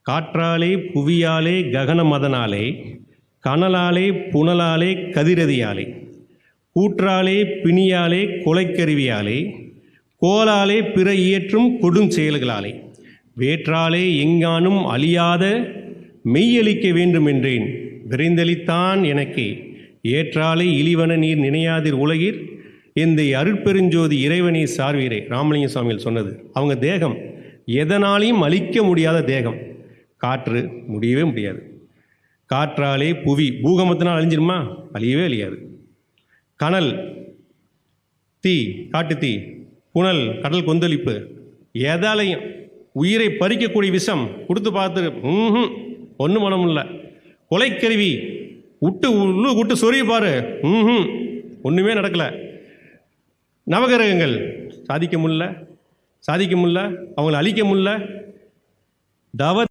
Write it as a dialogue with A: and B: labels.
A: காற்றாலே புவியாலே ககன மதனாலே கனலாலே புனலாலே கதிரதியாலே கூற்றாலே பிணியாலே கொலைக்கருவியாலே கோலாலே பிற இயற்றும் கொடுஞ்செயல்களாலே வேற்றாலே எங்கானும் அழியாத மெய்யளிக்க வேண்டுமென்றேன் விரைந்தளித்தான் எனக்கே ஏற்றாலே இழிவன நீர் நினையாதிர் உலகிற் இந்த அருட்பெருஞ்சோதி இறைவனை சார்வீரே. ராமலிங்க சுவாமிகள் சொன்னது. அவங்க தேகம் எதனாலையும் அழிக்க முடியாத தேகம். காற்று முடியவே முடியாது. காற்றாலே புவி பூகம்பத்தினால் அழிஞ்சிருமா? அழியவே அழியாது. கனல் தீ, காட்டு தீ, புனல் கடல் கொந்தளிப்பு, எதாலையும் உயிரை பறிக்கக்கூடிய விஷம் கொடுத்து பார்த்து ஒன்றும் மனம் இல்லை. கொலைக்கருவி விட்டு சொறி பாரு, ஒன்றுமே நடக்கலை. நவகிரகங்கள் சாதிக்க முடியல, அவங்கள அழிக்க முடியல. தவ